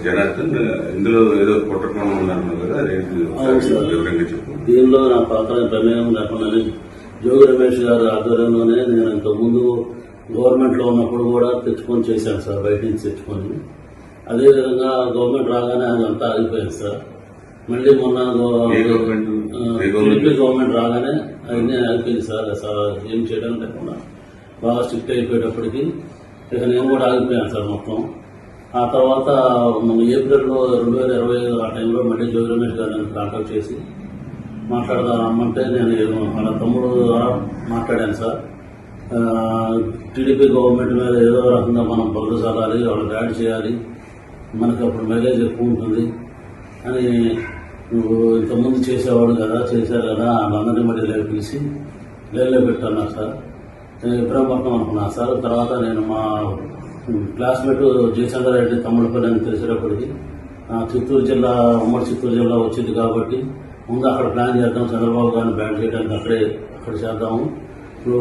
జనార్దన్, ఇందులో ఏదో కుట్రకోణం ఉందన్నారు కదా, వివరంగా చెప్పు. దీనిలో నా పాత్ర ప్రమేయం లేకుండా జోగి రమేష్ గారి ఆధ్వర్యంలోనే నేను ఇంతకుముందు గవర్నమెంట్ లో ఉన్నప్పుడు కూడా తెచ్చుకొని చేశాను సార్, బయట నుంచి తెచ్చుకొని. అదేవిధంగా గవర్నమెంట్ రాగానే అదంతా ఆగిపోయింది సార్. మళ్ళీ మొన్న టీడీపీ గవర్నమెంట్ రాగానే అవన్నీ ఆగిపోయింది సార్. ఏం చేయడం లేకుండా బాగా స్ట్రిక్ట్ అయిపోయేటప్పటికి ఇక నేను కూడా ఆగిపోయాను సార్ మొత్తం. ఆ తర్వాత మన ఏప్రిల్లో 2025 ఆ టైంలో మళ్ళీ జోగి రమేష్ గారిని కాంటాక్ట్ చేసి మాట్లాడదామంటే నేను వాళ్ళ తమ్ముడు ద్వారా మాట్లాడాను సార్. టీడీపీ గవర్నమెంట్ మీద ఏదో రకంగా మనం బురద చల్లాలి, వాళ్ళకి యాడ్ చేయాలి, మనకి అప్పుడు మైలేజ్ ఎక్కువ ఉంటుంది అని నువ్వు ఇంతకుముందు చేసేవాడు కదా, చేశారు కదా, వాళ్ళందరినీ మళ్ళీ పిలిచి లైన్లో పెట్టాను సార్. నేను ఇబ్రాహీంపట్నం అనుకున్నా సార్. తర్వాత నేను మా క్లాస్మేట్ జయచంద్ర రెడ్డి తమ్ముడిపల్లి అని తెలిసేటప్పటికి చిత్తూరు జిల్లా, ఉమ్మడి చిత్తూరు జిల్లా వచ్చింది కాబట్టి ముందు అక్కడ ప్లాన్ చేద్దాం, చంద్రబాబు గారిని బ్యాన్ చేయడానికి అక్కడ చేద్దాము. ఇప్పుడు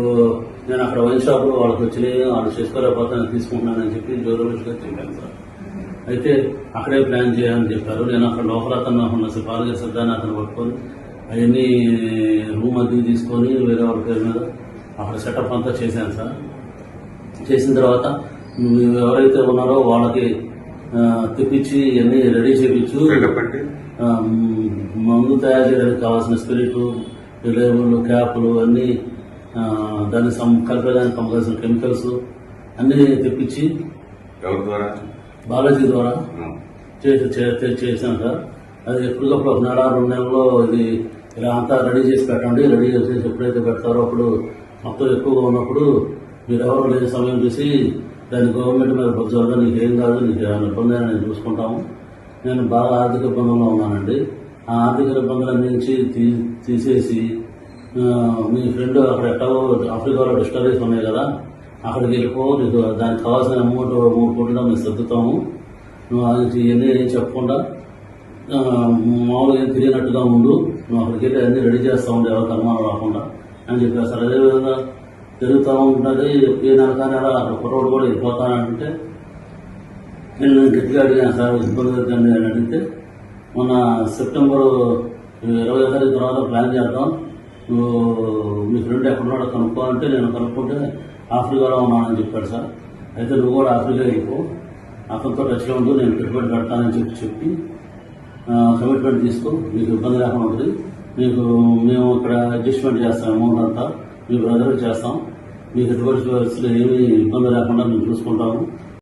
నేను అక్కడ వైన్ షాప్లో వాళ్ళకి వచ్చినాయి, వాళ్ళు చేసుకోలేకపోతే నేను తీసుకుంటున్నానని చెప్పి జోగి రమేష్ గారు చెప్పాను సార్. అయితే అక్కడే ప్లాన్ చేయాలని చెప్పారు. నేను అక్కడ లోపల అతను ఉన్న సిఫారసు సిద్ధాన్ని అతను పట్టుకొని అవన్నీ రూమ్ అద్దెకి తీసుకొని వేరే వాళ్ళ పేరు మీద అక్కడ సెటప్ అంతా చేశాను సార్. చేసిన తర్వాత ఎవరైతే ఉన్నారో వాళ్ళకి తెప్పించి ఇవన్నీ రెడీ చేయించు, మందు తయారు చేయడానికి కావాల్సిన స్పిరిట్, లేబుల్, క్యాప్లు అన్నీ, దాన్ని కలిపేదానికి కావాల్సిన కెమికల్స్ అన్నీ తెప్పించి బాలాజీ ద్వారా చేశాను సార్. అది ఎప్పటికప్పుడు 1 నెల 2 నెలల్లో ఇది ఇలా అంతా రెడీ చేసి పెట్టండి. రెడీ చేసి ఎప్పుడైతే పెడతారో అప్పుడు మొత్తం ఎక్కువగా ఉన్నప్పుడు మీరు ఎవరు లేని సమయం చూసి దాన్ని గవర్నమెంట్ మీద బుజ్జాగా నీకేం కాదు, నీకు ఏమైనా ఇబ్బంది అని నేను చూసుకుంటాము. నేను బాగా ఆర్థిక ఇబ్బందుల్లో ఉన్నానండి. ఆ ఆర్థిక ఇబ్బందులన్నీ నుంచి తీసేసి మీ ఫ్రెండ్ అక్కడ ఎట్టో ఆఫ్రికాలో డిస్టరీస్ ఉన్నాయి కదా, అక్కడికి వెళ్ళిపో, నీకు దానికి కావాల్సిన అమౌంట్ 3 కోట్లుగా మేము సర్దుతాము, నువ్వు అది ఇవన్నీ ఏం చెప్పకుండా మామూలుగా ఏం తిరిగినట్టుగా ఉండు, నువ్వు అక్కడికి వెళ్ళి అన్నీ రెడీ చేస్తూ ఉండే ఎవరికి అనుమానం రాకుండా అని చెప్పారు సార్. అదేవిధంగా జరుగుతూ ఉంటుంది. ఏ నెల అక్కడ కుర్రోడు కూడా వెళ్ళిపోతానంటే నేను గట్టిగా అడిగాను సార్, ఇబ్బంది జరుగుతుంది అని అడిగితే మొన్న సెప్టెంబర్ 20వ తారీఖు తర్వాత ప్లాన్ చేద్దాం, నువ్వు మీ ఫ్రెండ్ ఎక్కడున్నాడో కనుక్కో అంటే నేను కనుక్కుంటే ఆఫ్రికాలో ఉన్నానని చెప్పాడు సార్. అయితే నువ్వు కూడా ఆఫ్రికా వెళ్ళిపో, అతనితో టచ్లో ఉంటూ నేను పెట్టుబడి పెడతానని చెప్పి కమిట్మెంట్ తీసుకో, నీకు ఇబ్బంది లేకుండా ఉంటుంది, మేము ఇక్కడ అడ్జస్ట్మెంట్ చేస్తాం, అమౌంట్ అంతా మీ బ్రదర్కి చేస్తాం, మీకు ఎటువంటి పరిస్థితులు ఏమీ ఇబ్బంది లేకుండా మేము చూసుకుంటాము